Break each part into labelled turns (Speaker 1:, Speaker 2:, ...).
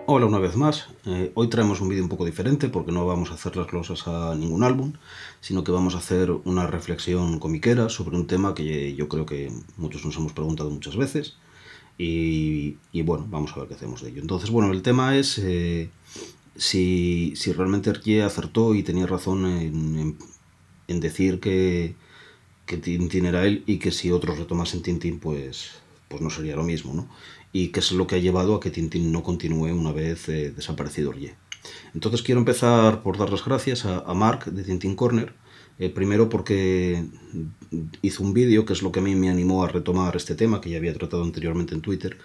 Speaker 1: Hola una vez más. Hoy traemos un vídeo un poco diferente porque no vamos a hacer las glosas a ningún álbum, sino que vamos a hacer una reflexión comiquera sobre un tema que yo creo que muchos nos hemos preguntado muchas veces y bueno, vamos a ver qué hacemos de ello. Entonces, bueno, el tema es si realmente Hergé acertó y tenía razón en decir que Tintín era él y que si otros retomasen Tintín, pues no sería lo mismo, ¿no? Y qué es lo que ha llevado a que Tintín no continúe una vez desaparecido Hergé. Entonces quiero empezar por dar las gracias a Mark de Tintín Corner, primero porque hizo un vídeo que es lo que a mí me animó a retomar este tema que ya había tratado anteriormente en Twitter,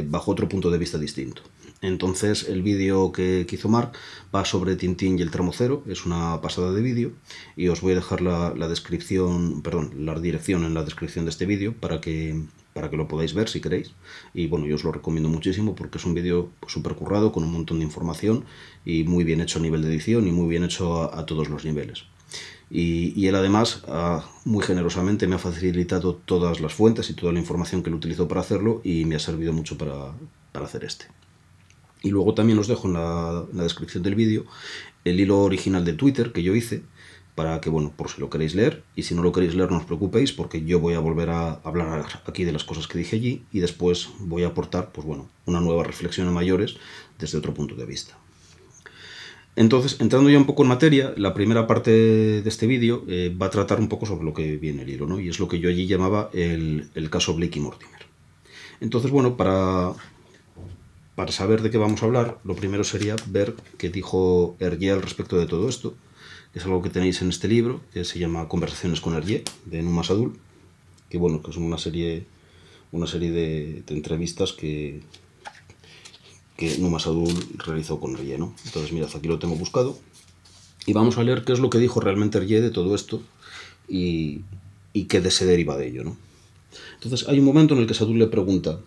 Speaker 1: bajo otro punto de vista distinto. Entonces el vídeo que hizo Mark va sobre Tintín y el tramo cero, es una pasada de vídeo y os voy a dejar la descripción, perdón, la dirección en la descripción de este vídeo para que lo podáis ver si queréis. Y bueno, yo os lo recomiendo muchísimo porque es un vídeo súper currado con un montón de información y muy bien hecho a nivel de edición y muy bien hecho a todos los niveles. Y él además muy generosamente me ha facilitado todas las fuentes y toda la información que él utilizó para hacerlo y me ha servido mucho para hacer este. Y luego también os dejo en la descripción del vídeo el hilo original de Twitter que yo hice, para que, bueno, por si lo queréis leer, y si no lo queréis leer no os preocupéis, porque yo voy a volver a hablar aquí de las cosas que dije allí, y después voy a aportar, pues bueno, una nueva reflexión a mayores desde otro punto de vista. Entonces, entrando ya un poco en materia, la primera parte de este vídeo va a tratar un poco sobre lo que viene el hilo, ¿no? Y es lo que yo allí llamaba el caso Blake y Mortimer. Entonces, bueno, para saber de qué vamos a hablar, lo primero sería ver qué dijo Hergé al respecto de todo esto, que es algo que tenéis en este libro, que se llama Conversaciones con Hergé, de Numa Sadul, que bueno, que es una serie de entrevistas que Numa Sadul realizó con Hergé, ¿no? Entonces, mirad, aquí lo tengo buscado, y vamos a leer qué es lo que dijo realmente Hergé de todo esto, y qué se deriva de ello, ¿no? Entonces, hay un momento en el que Sadul le pregunta,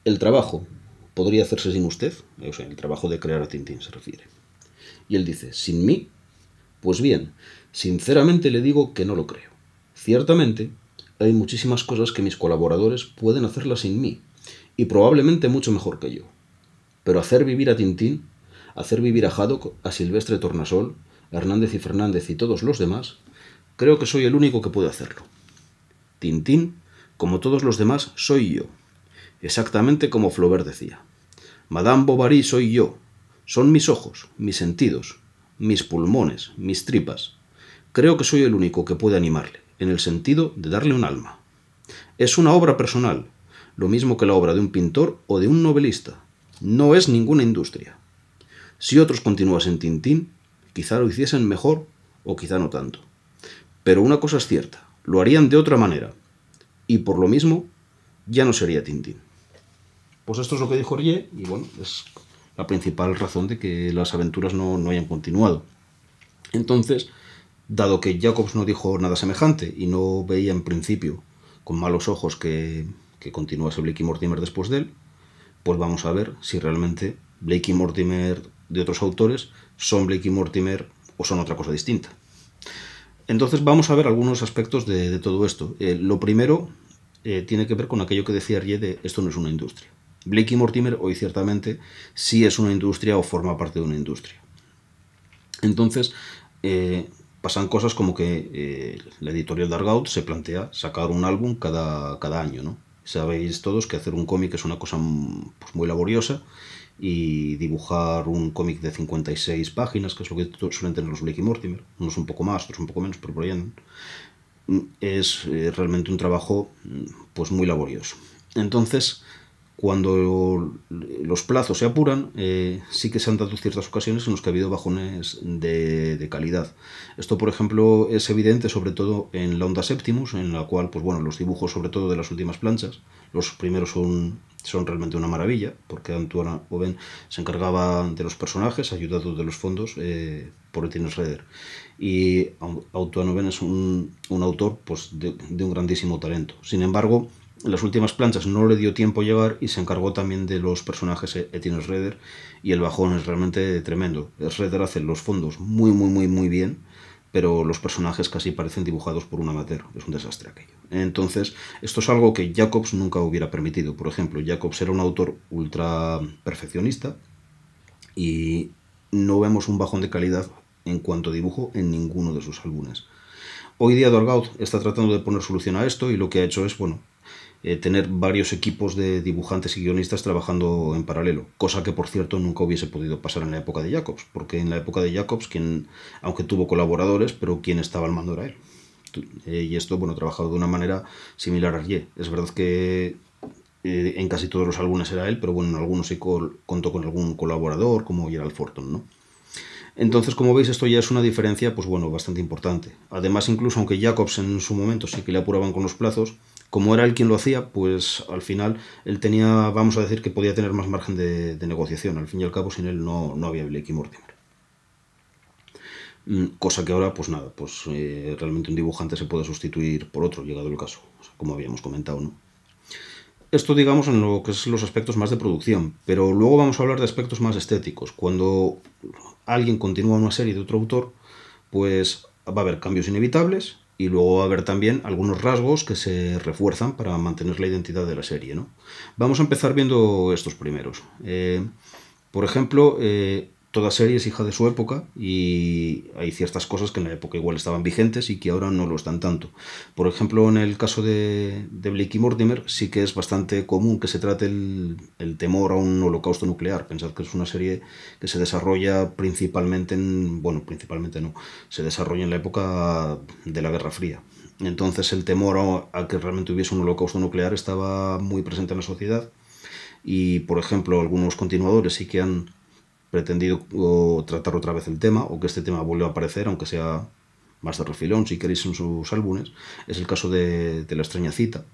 Speaker 1: ¿el trabajo podría hacerse sin usted? O sea, el trabajo de crear a Tintín se refiere. Y él dice, ¿sin mí? Pues bien, sinceramente le digo que no lo creo. Ciertamente, hay muchísimas cosas que mis colaboradores pueden hacerlas sin mí, y probablemente mucho mejor que yo. Pero hacer vivir a Tintín, hacer vivir a Haddock, a Silvestre Tornasol, a Hernández y Fernández y todos los demás, creo que soy el único que puede hacerlo. Tintín, como todos los demás, soy yo. Exactamente como Flaubert decía. Madame Bovary soy yo. Son mis ojos, mis sentidos, mis pulmones, mis tripas. Creo que soy el único que puede animarle, en el sentido de darle un alma. Es una obra personal, lo mismo que la obra de un pintor o de un novelista. No es ninguna industria. Si otros continuasen Tintín, quizá lo hiciesen mejor o quizá no tanto. Pero una cosa es cierta, lo harían de otra manera. Y por lo mismo, ya no sería Tintín. Pues esto es lo que dijo Hergé, y bueno, es la principal razón de que las aventuras no hayan continuado. Entonces, dado que Jacobs no dijo nada semejante y no veía en principio con malos ojos que continuase Blake y Mortimer después de él, pues vamos a ver si realmente Blake y Mortimer de otros autores son Blake y Mortimer o son otra cosa distinta. Entonces vamos a ver algunos aspectos de todo esto. Lo primero tiene que ver con aquello que decía Hergé de esto no es una industria. Blake y Mortimer hoy ciertamente sí es una industria o forma parte de una industria. Entonces pasan cosas como que la editorial Dargaud se plantea sacar un álbum cada año, ¿no? Sabéis todos que hacer un cómic es una cosa pues, muy laboriosa, y dibujar un cómic de 56 páginas, que es lo que suelen tener los Blake y Mortimer, unos un poco más, otros un poco menos, pero por ahí andan, es realmente un trabajo pues muy laborioso. Entonces, cuando los plazos se apuran, sí que se han dado ciertas ocasiones en las que ha habido bajones de calidad. Esto, por ejemplo, es evidente sobre todo en la Onda Septimus, en la cual, pues bueno, los dibujos sobre todo de las últimas planchas, los primeros son realmente una maravilla, porque Antoine Oven se encargaba de los personajes, ayudado de los fondos por Etienne Schroeder. Y Antoine Oven es un autor pues, de un grandísimo talento. Sin embargo, en las últimas planchas no le dio tiempo a llegar y se encargó también de los personajes Etienne Schroeder, y el bajón es realmente tremendo. Schroeder hace los fondos muy bien, pero los personajes casi parecen dibujados por un amateur. Es un desastre aquello. Entonces, esto es algo que Jacobs nunca hubiera permitido. Por ejemplo, Jacobs era un autor ultra perfeccionista, y no vemos un bajón de calidad en cuanto a dibujo en ninguno de sus álbumes. Hoy día Dorgout está tratando de poner solución a esto y lo que ha hecho es, bueno, tener varios equipos de dibujantes y guionistas trabajando en paralelo, cosa que por cierto nunca hubiese podido pasar en la época de Jacobs, porque en la época de Jacobs, aunque tuvo colaboradores, pero quien estaba al mando era él. Y esto, bueno, trabajado de una manera similar a Ye. Es verdad que en casi todos los álbumes era él, pero bueno, en algunos sí contó con algún colaborador, como Gerald Forton, ¿no? Entonces, como veis, esto ya es una diferencia, pues bueno, bastante importante. Además, incluso aunque Jacobs en su momento sí que le apuraban con los plazos, como era él quien lo hacía, pues al final él tenía, vamos a decir, que podía tener más margen de negociación. Al fin y al cabo, sin él no había Blake y Mortimer. Cosa que ahora, pues nada, pues realmente un dibujante se puede sustituir por otro, llegado el caso, o sea, como habíamos comentado, ¿no? Esto, digamos, en lo que es los aspectos más de producción, pero luego vamos a hablar de aspectos más estéticos. Cuando alguien continúa una serie de otro autor, pues va a haber cambios inevitables y luego va a haber también algunos rasgos que se refuerzan para mantener la identidad de la serie, ¿no? Vamos a empezar viendo estos primeros. Por ejemplo, toda serie es hija de su época y hay ciertas cosas que en la época igual estaban vigentes y que ahora no lo están tanto. Por ejemplo, en el caso de Blake y Mortimer sí que es bastante común que se trate el temor a un holocausto nuclear. Pensad que es una serie que se desarrolla principalmente bueno, principalmente no, se desarrolla en la época de la Guerra Fría. Entonces el temor a que realmente hubiese un holocausto nuclear estaba muy presente en la sociedad y, por ejemplo, algunos continuadores sí que han pretendido tratar otra vez el tema, o que este tema vuelva a aparecer, aunque sea más de refilón, si queréis, en sus álbumes. Es el caso de La extraña cita,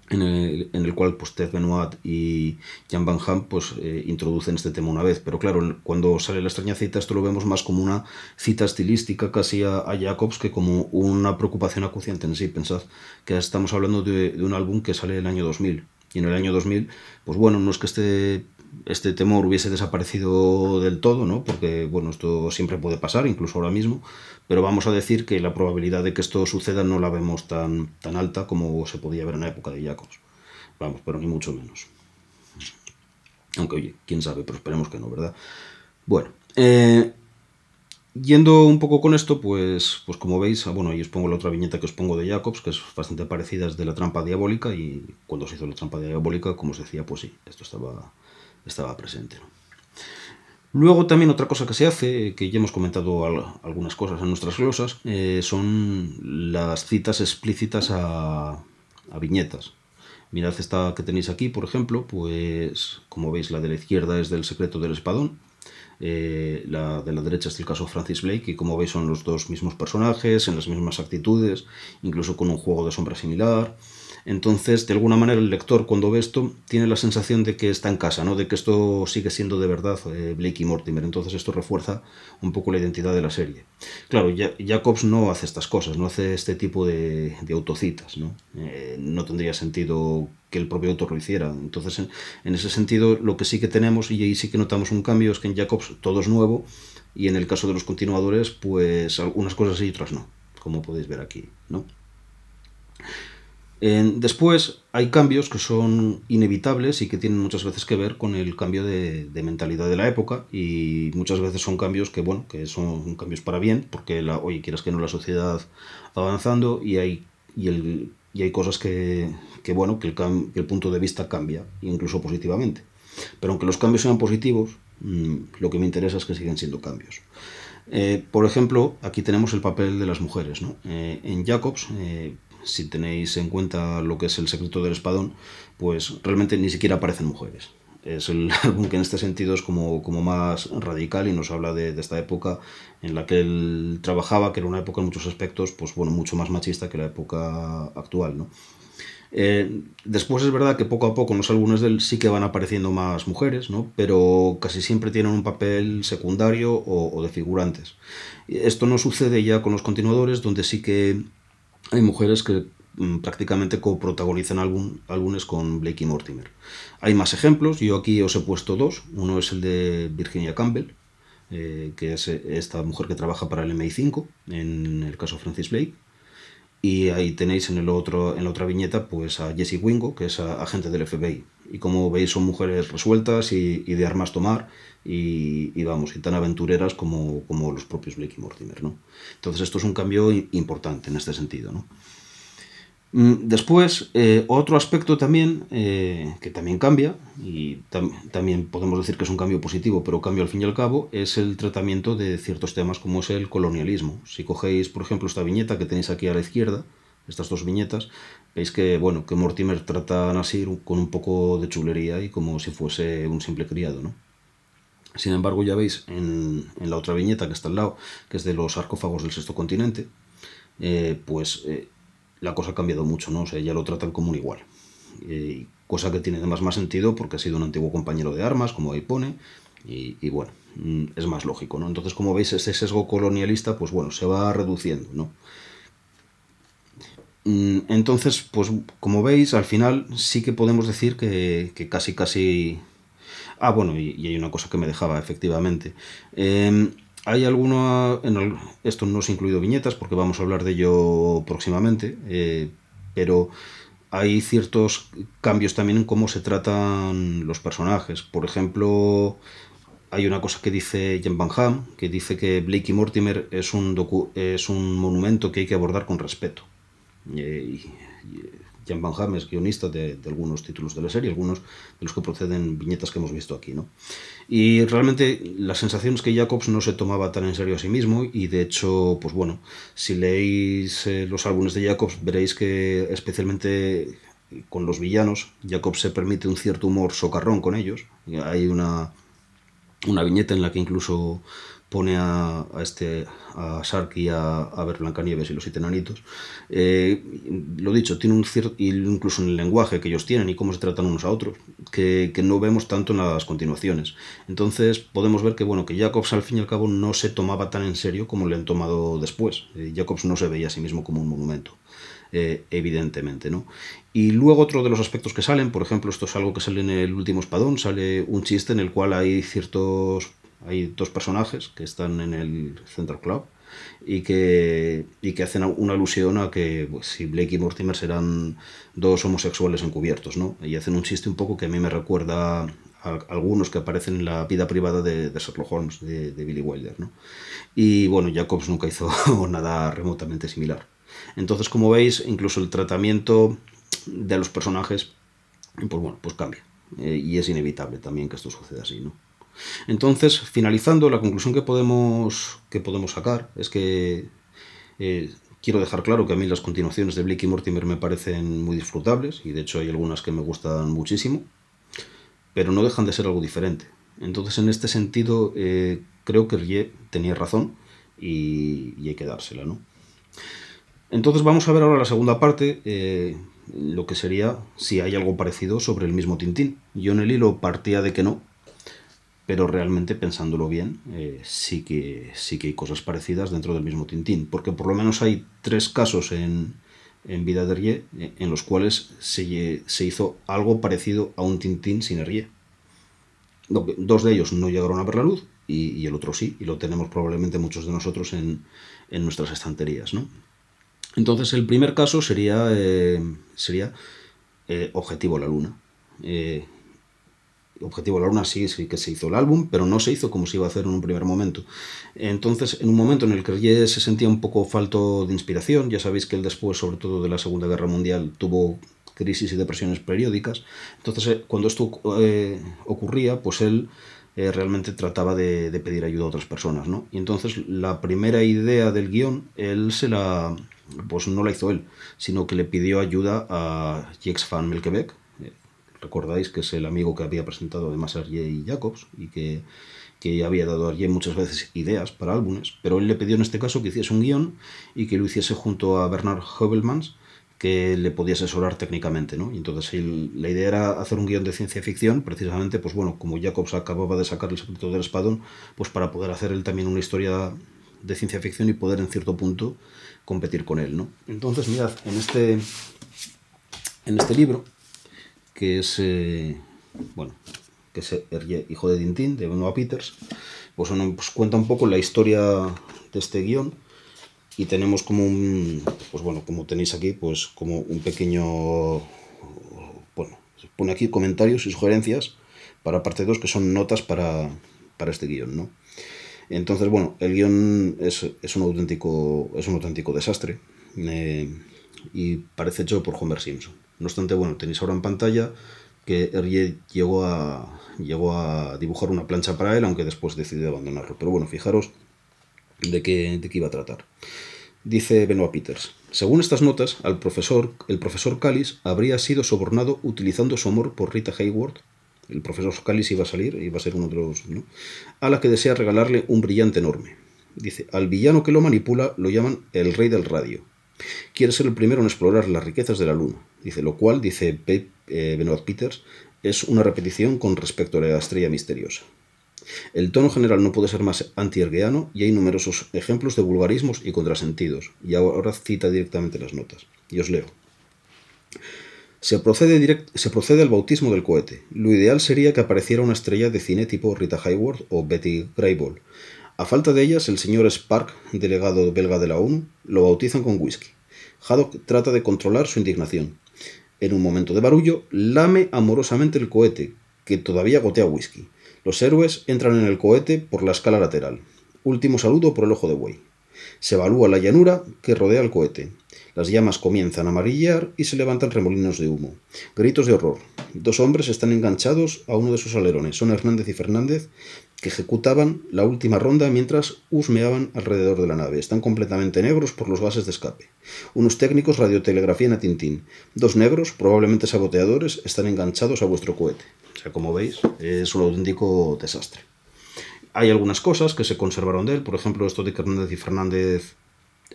Speaker 1: en el cual pues, Ted Benoit y Jan Van Ham pues, introducen este tema una vez. Pero claro, cuando sale La extraña cita, esto lo vemos más como una cita estilística casi a Jacobs que como una preocupación acuciante en sí. Pensad que estamos hablando de un álbum que sale el año 2000. Y en el año 2000, pues bueno, no es que este temor hubiese desaparecido del todo, ¿no? Porque, bueno, esto siempre puede pasar, incluso ahora mismo, pero vamos a decir que la probabilidad de que esto suceda no la vemos tan alta como se podía ver en la época de Jacobs. Vamos, pero ni mucho menos. Aunque, oye, quién sabe, pero esperemos que no, ¿verdad? Bueno, yendo un poco con esto, pues como veis, bueno, ahí os pongo la otra viñeta que os pongo de Jacobs, que es bastante parecida, es de la trampa diabólica, y cuando se hizo la trampa diabólica, como os decía, pues sí, esto estaba presente, ¿no? Luego también otra cosa que se hace, que ya hemos comentado algunas cosas en nuestras glosas, son las citas explícitas a viñetas. Mirad esta que tenéis aquí, por ejemplo, pues como veis la de la izquierda es del secreto del espadón, la de la derecha es el caso Francis Blake y como veis son los dos mismos personajes, en las mismas actitudes, incluso con un juego de sombra similar. Entonces, de alguna manera, el lector cuando ve esto tiene la sensación de que está en casa, ¿no? De que esto sigue siendo de verdad Blake y Mortimer. Entonces esto refuerza un poco la identidad de la serie. Claro, Jacobs no hace estas cosas, no hace este tipo de autocitas, ¿no? No tendría sentido que el propio autor lo hiciera. Entonces, en ese sentido, lo que sí que tenemos, y ahí sí que notamos un cambio, es que en Jacobs todo es nuevo, y en el caso de los continuadores, pues algunas cosas sí y otras no, como podéis ver aquí, ¿no? Después hay cambios que son inevitables y que tienen muchas veces que ver con el cambio de mentalidad de la época y muchas veces son cambios que, bueno, que son cambios para bien porque, oye, quieras que no, la sociedad va avanzando y hay cosas bueno, que el punto de vista cambia, incluso positivamente. Pero aunque los cambios sean positivos, lo que me interesa es que siguen siendo cambios. Por ejemplo, aquí tenemos el papel de las mujeres, ¿no? En Jacobs, si tenéis en cuenta lo que es el secreto del espadón, pues realmente ni siquiera aparecen mujeres. Es el álbum que en este sentido es como más radical y nos habla de esta época en la que él trabajaba, que era una época en muchos aspectos, pues bueno, mucho más machista que la época actual, ¿no? Después es verdad que poco a poco en los álbumes de él sí que van apareciendo más mujeres, ¿no? Pero casi siempre tienen un papel secundario o de figurantes. Esto no sucede ya con los continuadores, donde sí que hay mujeres que prácticamente coprotagonizan álbumes con Blake y Mortimer. Hay más ejemplos, yo aquí os he puesto dos. Uno es el de Virginia Campbell, que es esta mujer que trabaja para el MI5, en el caso Francis Blake. Y ahí tenéis en la otra viñeta pues a Jesse Wingo, que es agente del FBI. Y como veis son mujeres resueltas y de armas tomar y vamos, y tan aventureras como los propios Blake y Mortimer, ¿no? Entonces esto es un cambio importante en este sentido, ¿no? Después, otro aspecto también, que también cambia, y también podemos decir que es un cambio positivo, pero cambio al fin y al cabo, es el tratamiento de ciertos temas como es el colonialismo. Si cogéis, por ejemplo, esta viñeta que tenéis aquí a la izquierda, estas dos viñetas, veis que, bueno, que Mortimer trata a Nasir con un poco de chulería y como si fuese un simple criado, ¿no? Sin embargo, ya veis en la otra viñeta que está al lado, que es de los sarcófagos del sexto continente, la cosa ha cambiado mucho, ¿no? O sea, ya lo tratan como un igual. Cosa que tiene además más sentido porque ha sido un antiguo compañero de armas, como ahí pone, y bueno, es más lógico, ¿no? Entonces, como veis, ese sesgo colonialista, pues bueno, se va reduciendo, ¿no? Entonces, pues como veis, al final sí que podemos decir que casi... Ah, bueno, y hay una cosa que me dejaba, efectivamente. Hay alguna... Esto no es incluido viñetas porque vamos a hablar de ello próximamente, pero hay ciertos cambios también en cómo se tratan los personajes. Por ejemplo, hay una cosa que dice Jan Van Ham, que dice que Blake y Mortimer es un monumento que hay que abordar con respeto. Jan Van Ham es guionista de algunos títulos de la serie, algunos de los que proceden viñetas que hemos visto aquí, ¿no? Y realmente la sensación es que Jacobs no se tomaba tan en serio a sí mismo y de hecho, pues bueno, si leéis los álbumes de Jacobs veréis que especialmente con los villanos, Jacobs se permite un cierto humor socarrón con ellos. Hay una viñeta en la que incluso pone a Sark y a ver Blancanieves y los siete enanitos. Lo dicho, tiene un cierto, incluso en el lenguaje que ellos tienen y cómo se tratan unos a otros, que no vemos tanto en las continuaciones. Entonces podemos ver que, bueno, que Jacobs al fin y al cabo no se tomaba tan en serio como le han tomado después. Jacobs no se veía a sí mismo como un monumento. Evidentemente, ¿no? Y luego otro de los aspectos que salen, por ejemplo, esto es algo que sale en el último espadón, sale un chiste en el cual hay dos personajes que están en el Central Club y que hacen una alusión a que pues, si Blake y Mortimer serán dos homosexuales encubiertos, ¿no? Y hacen un chiste un poco que a mí me recuerda a algunos que aparecen en la vida privada de Sherlock Holmes, de Billy Wilder, ¿no? Y bueno, Jacobs nunca hizo nada remotamente similar. Entonces, como veis, incluso el tratamiento de los personajes, pues bueno, pues cambia. Y es inevitable también que esto suceda así, ¿no? Entonces, finalizando, la conclusión que podemos sacar es que quiero dejar claro que a mí las continuaciones de Blake y Mortimer me parecen muy disfrutables, y de hecho hay algunas que me gustan muchísimo, pero no dejan de ser algo diferente. Entonces, en este sentido, creo que Rie tenía razón y hay que dársela, ¿no? Entonces vamos a ver ahora la segunda parte, lo que sería si hay algo parecido sobre el mismo Tintín. Yo en el hilo partía de que no, pero realmente pensándolo bien, sí que hay cosas parecidas dentro del mismo Tintín, porque por lo menos hay 3 casos en Vida de Hergé en los cuales se hizo algo parecido a un Tintín sin Hergé. 2 de ellos no llegaron a ver la luz y el otro sí, y lo tenemos probablemente muchos de nosotros en nuestras estanterías, ¿no? Entonces el primer caso sería Objetivo la Luna. Objetivo la Luna sí que se hizo el álbum, pero no se hizo como se iba a hacer en un primer momento. Entonces, en un momento en el que Hergé se sentía un poco falto de inspiración, ya sabéis que él después, sobre todo de la Segunda Guerra Mundial, tuvo crisis y depresiones periódicas. Entonces, cuando esto ocurría, pues él realmente trataba de pedir ayuda a otras personas, ¿no? Y entonces la primera idea del guión, pues no la hizo él, sino que le pidió ayuda a Jacques van Melkebeek. Recordáis que es el amigo que había presentado además a Hergé y Jacobs y que había dado a Hergé muchas veces ideas para álbumes, pero él le pidió en este caso que hiciese un guión y que lo hiciese junto a Bernard Heuvelmans, que le podía asesorar técnicamente, ¿no? Y entonces la idea era hacer un guión de ciencia ficción, precisamente, pues bueno, como Jacobs acababa de sacar El secreto del espadón, pues para poder hacer él también una historia de ciencia ficción y poder en cierto punto competir con él, ¿no? Entonces, mirad, en este libro, que es, que es Hergé, hijo de Tintín, de Benoit Peters, pues cuenta un poco la historia de este guión. Y tenemos como como tenéis aquí, pues como un pequeño, Pone aquí comentarios y sugerencias para parte 2, que son notas para este guión, ¿no? Entonces, bueno, el guión es un auténtico desastre, y parece hecho por Homer Simpson. No obstante, bueno, tenéis ahora en pantalla que Hergé llegó a dibujar una plancha para él, aunque después decidió abandonarlo. Pero bueno, fijaros de qué iba a tratar. Dice Benoit Peters: según estas notas, el profesor Callis habría sido sobornado utilizando su amor por Rita Hayworth. El profesor Callis iba a ser uno de los, ¿no?, a la que desea regalarle un brillante enorme. Dice: al villano que lo manipula lo llaman el rey del radio. Quiere ser el primero en explorar las riquezas de la luna. Dice, lo cual, dice Benoit Peters, es una repetición con respecto a la estrella misteriosa. El tono general no puede ser más anti-hergueano y hay numerosos ejemplos de vulgarismos y contrasentidos. Y ahora cita directamente las notas. Y os leo. Se procede al bautismo del cohete. Lo ideal sería que apareciera una estrella de cine tipo Rita Hayworth o Betty Grable. A falta de ellas, el señor Spark, delegado belga de la ONU, lo bautizan con whisky. Haddock trata de controlar su indignación. En un momento de barullo, lame amorosamente el cohete, que todavía gotea whisky. Los héroes entran en el cohete por la escala lateral. Último saludo por el ojo de buey. Se evalúa la llanura que rodea el cohete. Las llamas comienzan a amarillear y se levantan remolinos de humo. Gritos de horror. Dos hombres están enganchados a uno de sus alerones. Son Hernández y Fernández, que ejecutaban la última ronda mientras husmeaban alrededor de la nave. Están completamente negros por los gases de escape. Unos técnicos radiotelegrafían a Tintín. Dos negros, probablemente saboteadores, están enganchados a vuestro cohete. O sea, como veis, es un auténtico desastre. Hay algunas cosas que se conservaron de él, por ejemplo, esto de que Hernández y Fernández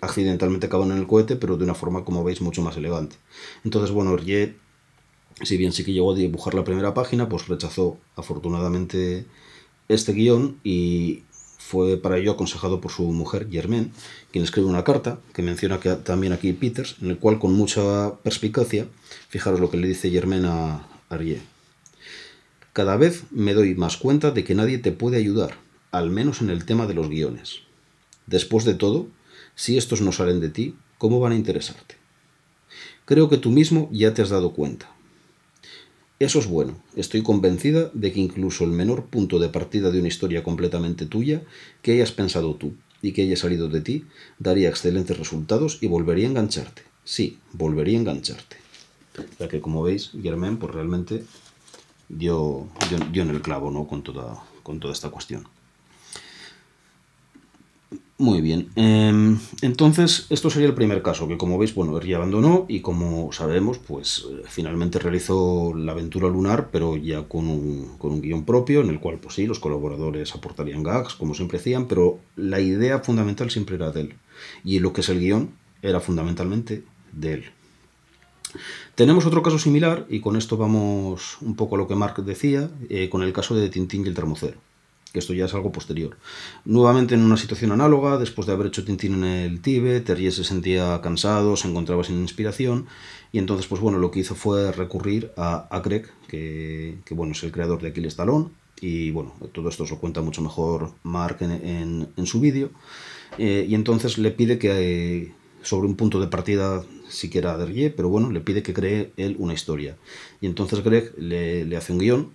Speaker 1: accidentalmente acaban en el cohete, pero de una forma, como veis, mucho más elegante. Entonces, bueno, Hergé, si bien sí que llegó a dibujar la primera página, pues rechazó afortunadamente este guión y fue para ello aconsejado por su mujer, Germaine, quien escribe una carta que menciona que también aquí Peters, en el cual con mucha perspicacia, fijaros lo que le dice Germaine a Hergé. Cada vez me doy más cuenta de que nadie te puede ayudar, al menos en el tema de los guiones. Después de todo, si estos no salen de ti, ¿cómo van a interesarte? Creo que tú mismo ya te has dado cuenta. Eso es bueno. Estoy convencida de que incluso el menor punto de partida de una historia completamente tuya, que hayas pensado tú y que haya salido de ti, daría excelentes resultados y volvería a engancharte. Sí, volvería a engancharte. Ya que, como veis, Germaine, pues realmente dio en el clavo, ¿no?, con toda esta cuestión. Muy bien, entonces esto sería el primer caso, que como veis, bueno, Hergé abandonó y como sabemos, pues finalmente realizó la aventura lunar, pero ya con un guión propio, en el cual, pues sí, los colaboradores aportarían gags, como siempre hacían, pero la idea fundamental siempre era de él. Y lo que es el guión era fundamentalmente de él. Tenemos otro caso similar, y con esto vamos un poco a lo que Marc decía, con el caso de Tintín y el Termocero, que esto ya es algo posterior. Nuevamente en una situación análoga, después de haber hecho Tintín en el Tíbet, Hergé se sentía cansado, se encontraba sin inspiración, y entonces, pues bueno, lo que hizo fue recurrir a Greg, que bueno, es el creador de Aquiles Talón, y bueno, todo esto os lo cuenta mucho mejor Marc en su vídeo, y entonces le pide que, sobre un punto de partida siquiera de Hergé, pero bueno, le pide que cree él una historia. Y entonces Greg le hace un guión,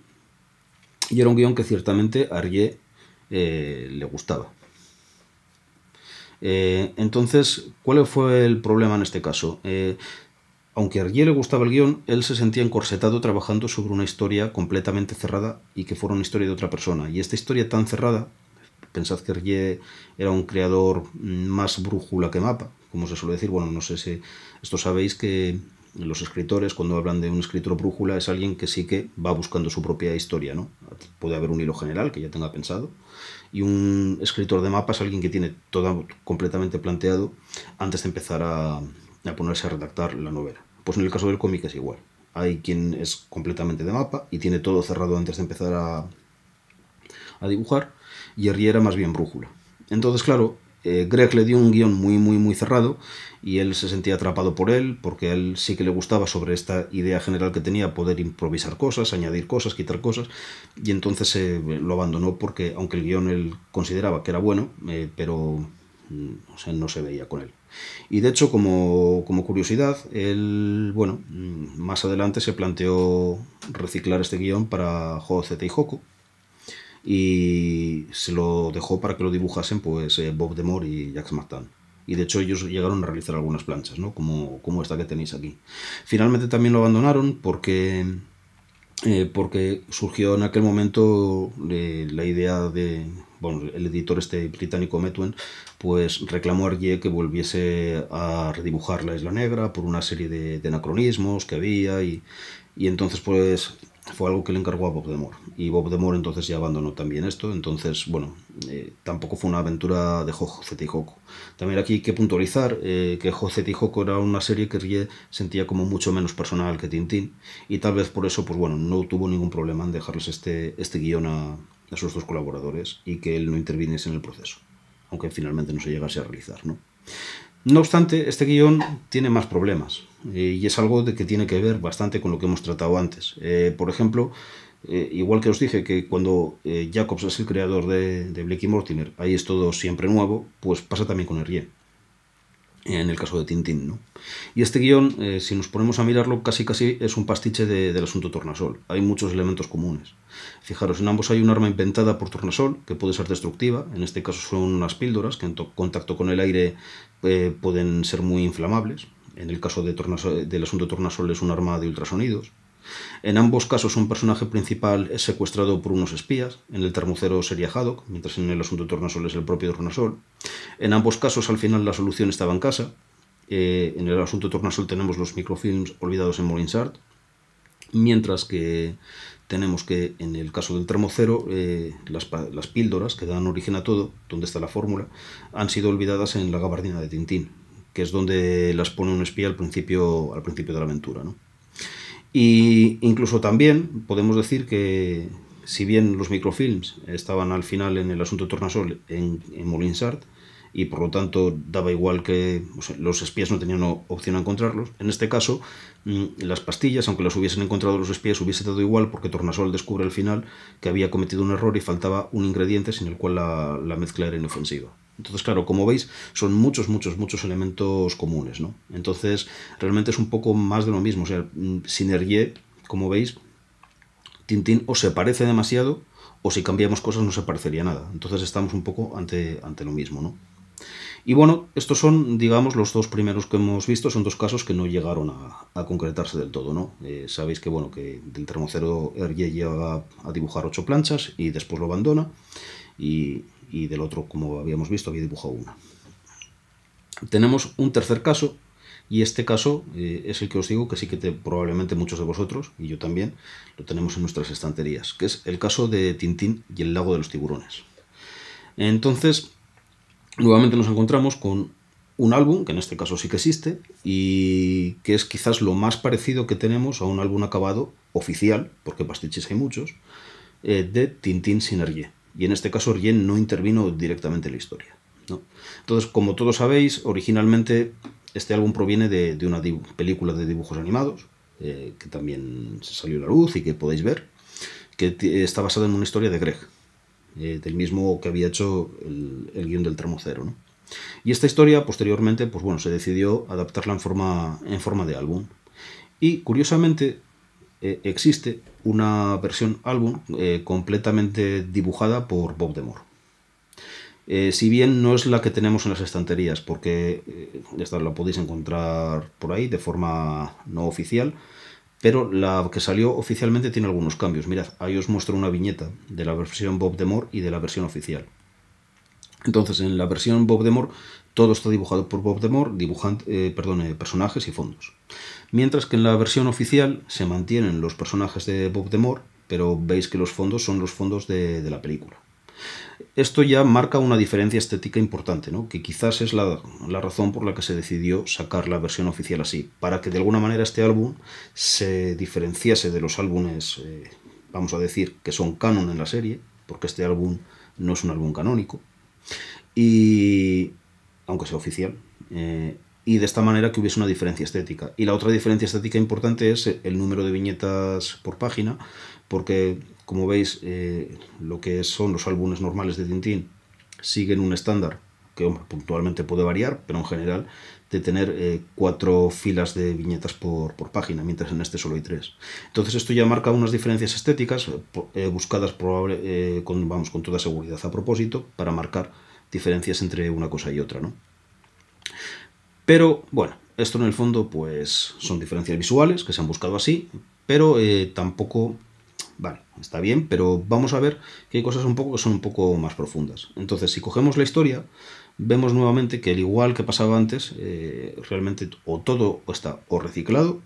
Speaker 1: y era un guión que ciertamente a Hergé le gustaba. Entonces, ¿cuál fue el problema en este caso? Aunque a Hergé le gustaba el guión, él se sentía encorsetado trabajando sobre una historia completamente cerrada y que fuera una historia de otra persona. Y esta historia tan cerrada, pensad que Hergé era un creador más brújula que mapa, como se suele decir. Bueno, no sé si esto sabéis que los escritores, cuando hablan de un escritor brújula, es alguien que sí que va buscando su propia historia, ¿no? Puede haber un hilo general que ya tenga pensado, y un escritor de mapa es alguien que tiene todo completamente planteado antes de empezar a ponerse a redactar la novela. Pues en el caso del cómic es igual. Hay quien es completamente de mapa y tiene todo cerrado antes de empezar a dibujar, y Hergé era más bien brújula. Entonces, claro, Greg le dio un guión muy cerrado y él se sentía atrapado por él, porque a él sí que le gustaba, sobre esta idea general que tenía, poder improvisar cosas, añadir cosas, quitar cosas, y entonces lo abandonó porque, aunque el guión él consideraba que era bueno, pero o sea, no se veía con él. Y de hecho, como curiosidad, él, bueno, más adelante se planteó reciclar este guión para JZ y Hoko, y se lo dejó para que lo dibujasen pues Bob Demore y Jacques Martin. Y de hecho ellos llegaron a realizar algunas planchas, ¿no? Como esta que tenéis aquí. Finalmente también lo abandonaron porque surgió en aquel momento la idea de, bueno, el editor este británico Metuen, pues reclamó a Hergé que volviese a redibujar la Isla Negra por una serie de anacronismos que había, y entonces pues fue algo que le encargó a Bob Demore, y Bob Demore entonces ya abandonó también esto. Entonces, bueno, tampoco fue una aventura de JZ y Hoko. También aquí hay que puntualizar que JZ y Hoko era una serie que Hergé sentía como mucho menos personal que Tintín, y tal vez por eso, pues bueno, no tuvo ningún problema en dejarles este guión a sus dos colaboradores y que él no interviniese en el proceso, aunque finalmente no se llegase a realizar, ¿no? No obstante, este guión tiene más problemas, y es algo de que tiene que ver bastante con lo que hemos tratado antes. Por ejemplo, igual que os dije que cuando Jacobs es el creador de Blake y Mortimer, ahí es todo siempre nuevo, pues pasa también con Hergé, en el caso de Tintín, ¿no? Y este guión, si nos ponemos a mirarlo, casi es un pastiche del asunto Tornasol. Hay muchos elementos comunes. Fijaros, en ambos hay un arma inventada por Tornasol que puede ser destructiva. En este caso son unas píldoras que en contacto con el aire pueden ser muy inflamables. En el caso del asunto Tornasol es un arma de ultrasonidos. En ambos casos un personaje principal es secuestrado por unos espías. En el Termocero sería Haddock, mientras en el asunto Tornasol es el propio Tornasol. En ambos casos al final la solución estaba en casa. En el asunto Tornasol tenemos los microfilms olvidados en Molinsart, mientras que tenemos que en el caso del Termocero las píldoras que dan origen a todo, donde está la fórmula, han sido olvidadas en la gabardina de Tintín, que es donde las pone un espía al principio de la aventura, ¿no? Y incluso también podemos decir que, si bien los microfilms estaban al final en el asunto Tornasol en Molinsart, y por lo tanto daba igual que, o sea, los espías no tenían opción a encontrarlos, en este caso las pastillas, aunque las hubiesen encontrado los espías, hubiese dado igual, porque Tornasol descubre al final que había cometido un error y faltaba un ingrediente sin el cual la mezcla era inofensiva. Entonces, claro, como veis, son muchos elementos comunes, ¿no? Entonces, realmente es un poco más de lo mismo. O sea, sin Hergé, como veis, Tintín o se parece demasiado, o si cambiamos cosas no se parecería nada. Entonces estamos un poco ante lo mismo, ¿no? Y bueno, estos son, digamos, los dos primeros que hemos visto. Son dos casos que no llegaron a concretarse del todo, ¿no? Sabéis que, bueno, que del Termocero Hergé llega a dibujar 8 planchas y después lo abandona, y del otro, como habíamos visto, había dibujado una. Tenemos un tercer caso, y este caso es el que os digo que sí que probablemente muchos de vosotros, y yo también, lo tenemos en nuestras estanterías, que es el caso de Tintín y el lago de los tiburones. Entonces, nuevamente nos encontramos con un álbum, que en este caso sí que existe, y que es quizás lo más parecido que tenemos a un álbum acabado oficial, porque pastiches hay muchos, de Tintín sin Hergé. Y en este caso Hergé no intervino directamente en la historia, ¿no? Entonces, como todos sabéis, originalmente este álbum proviene de una película de dibujos animados, que también se salió a la luz y que podéis ver, que está basada en una historia de Greg, del mismo que había hecho el guión del Termocero, ¿no? Y esta historia, posteriormente, pues bueno, se decidió adaptarla en forma de álbum. Y curiosamente, existe una versión álbum completamente dibujada por Bob Demore. Si bien no es la que tenemos en las estanterías, porque esta la podéis encontrar por ahí de forma no oficial, pero la que salió oficialmente tiene algunos cambios. Mirad, ahí os muestro una viñeta de la versión Bob Demore y de la versión oficial. Entonces, en la versión Bob Demore, todo está dibujado por Bob Demore, personajes y fondos. Mientras que en la versión oficial se mantienen los personajes de Bob Demore, pero veis que los fondos son los fondos de la película. Esto ya marca una diferencia estética importante, ¿no? Que quizás es la razón por la que se decidió sacar la versión oficial así, para que de alguna manera este álbum se diferenciase de los álbumes, vamos a decir, que son canon en la serie, porque este álbum no es un álbum canónico, y aunque sea oficial, y de esta manera que hubiese una diferencia estética. Y la otra diferencia estética importante es el número de viñetas por página, porque, como veis, lo que son los álbumes normales de Tintín siguen un estándar que hombre, puntualmente puede variar, pero en general de tener 4 filas de viñetas por página, mientras en este solo hay 3. Entonces esto ya marca unas diferencias estéticas buscadas con toda seguridad a propósito para marcar diferencias entre una cosa y otra, ¿no? Pero bueno, esto en el fondo pues son diferencias visuales que se han buscado así, pero tampoco... Vale, está bien, pero vamos a ver que hay cosas que son un poco más profundas. Entonces, si cogemos la historia, vemos nuevamente que al igual que pasaba antes, realmente o todo está o reciclado,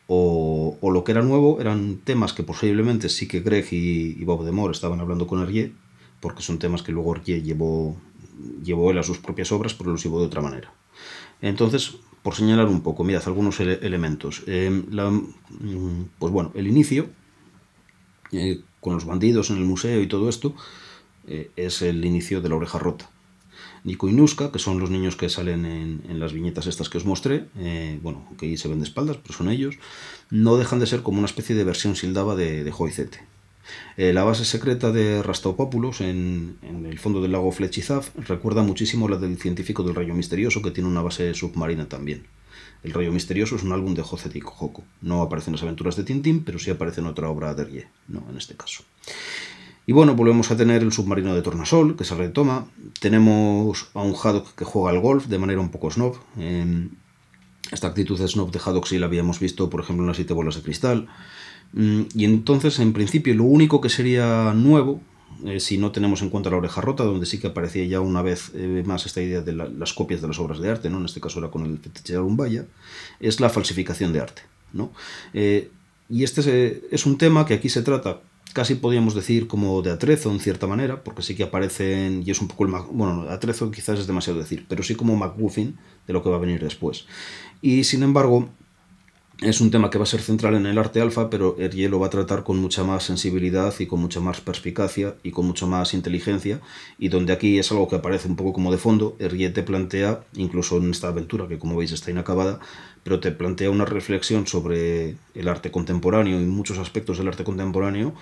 Speaker 1: o lo que era nuevo eran temas que posiblemente sí que Greg y Bob Demore estaban hablando con Hergé, porque son temas que luego Hergé llevó él a sus propias obras, pero los llevó de otra manera. Entonces, por señalar un poco, mirad algunos elementos. Pues bueno, el inicio, con los bandidos en el museo y todo esto, es el inicio de La Oreja Rota. Nico y Nuska, que son los niños que salen en las viñetas estas que os mostré, bueno, que ahí se ven de espaldas, pero son ellos, no dejan de ser como una especie de versión sildaba de Joicete. La base secreta de Rastopopoulos en el fondo del lago Flechizaf recuerda muchísimo a la del científico del Rayo Misterioso, que tiene una base submarina también. El Rayo Misterioso es un álbum de José Cojoco. No aparece en las aventuras de Tintín, pero sí aparece en otra obra de Hergé, ¿no? En este caso. Y bueno, volvemos a tener el submarino de Tornasol, que se retoma. Tenemos a un Haddock que juega al golf de manera un poco snob. Esta actitud de snob de Haddock sí la habíamos visto, por ejemplo, en las 7 bolas de cristal. Y entonces, en principio, lo único que sería nuevo, si no tenemos en cuenta La Oreja Rota, donde sí que aparecía ya una vez más esta idea de las copias de las obras de arte, ¿no? En este caso era con el fetiche de Arumbaya, es la falsificación de arte, ¿no? Y este es un tema que aquí se trata, casi podríamos decir como de atrezo en cierta manera, porque sí que aparecen, y es un poco bueno, atrezo quizás es demasiado decir, pero sí como MacGuffin de lo que va a venir después. Y sin embargo, es un tema que va a ser central en el arte alfa, pero Hergé lo va a tratar con mucha más sensibilidad y con mucha más perspicacia y con mucha más inteligencia, y donde aquí es algo que aparece un poco como de fondo. Hergé te plantea, incluso en esta aventura que como veis está inacabada, pero te plantea una reflexión sobre el arte contemporáneo y muchos aspectos del arte contemporáneo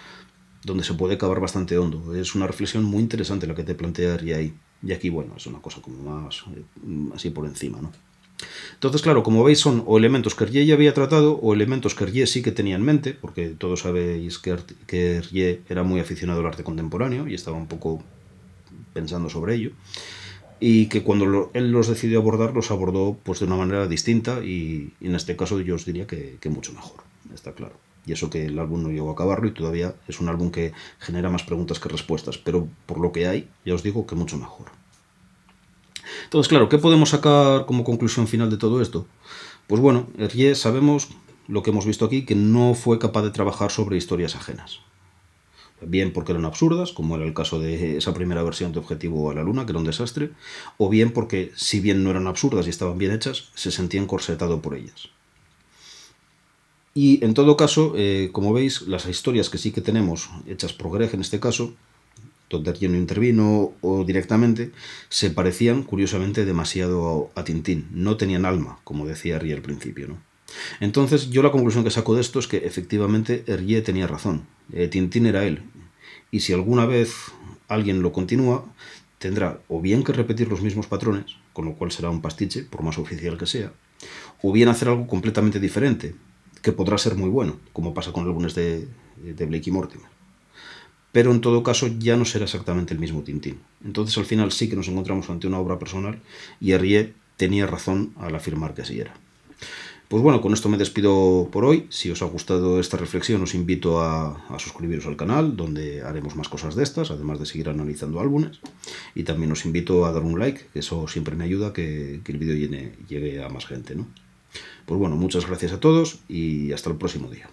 Speaker 1: donde se puede cavar bastante hondo. Es una reflexión muy interesante la que te plantea Hergé ahí, y aquí bueno, es una cosa como más así por encima, ¿no? Entonces, claro, como veis, son o elementos que Hergé ya había tratado o elementos que Hergé sí que tenía en mente, porque todos sabéis que Hergé era muy aficionado al arte contemporáneo y estaba un poco pensando sobre ello, y que cuando él los decidió abordar, los abordó pues de una manera distinta y en este caso yo os diría que mucho mejor, está claro. Y eso que el álbum no llegó a acabarlo y todavía es un álbum que genera más preguntas que respuestas, pero por lo que hay, ya os digo que mucho mejor. Entonces, claro, ¿qué podemos sacar como conclusión final de todo esto? Pues bueno, Hergé sabemos lo que hemos visto aquí, que no fue capaz de trabajar sobre historias ajenas. Bien porque eran absurdas, como era el caso de esa primera versión de Objetivo a la Luna, que era un desastre, o bien porque, si bien no eran absurdas y estaban bien hechas, se sentía encorsetado por ellas. Y en todo caso, como veis, las historias que sí que tenemos, hechas por Greg en este caso, donde Hergé no intervino o directamente, se parecían curiosamente demasiado a Tintín. No tenían alma, como decía Hergé al principio, ¿no? Entonces, yo la conclusión que saco de esto es que efectivamente Hergé tenía razón. Tintín era él. Y si alguna vez alguien lo continúa, tendrá o bien que repetir los mismos patrones, con lo cual será un pastiche, por más oficial que sea, o bien hacer algo completamente diferente, que podrá ser muy bueno, como pasa con álbumes de Blake y Mortimer. Pero en todo caso ya no será exactamente el mismo Tintín. Entonces al final sí que nos encontramos ante una obra personal y Hergé tenía razón al afirmar que así era. Pues bueno, con esto me despido por hoy. Si os ha gustado esta reflexión os invito a suscribiros al canal, donde haremos más cosas de estas, además de seguir analizando álbumes. Y también os invito a dar un like, que eso siempre me ayuda a que el vídeo llegue a más gente, ¿no? Pues bueno, muchas gracias a todos y hasta el próximo día.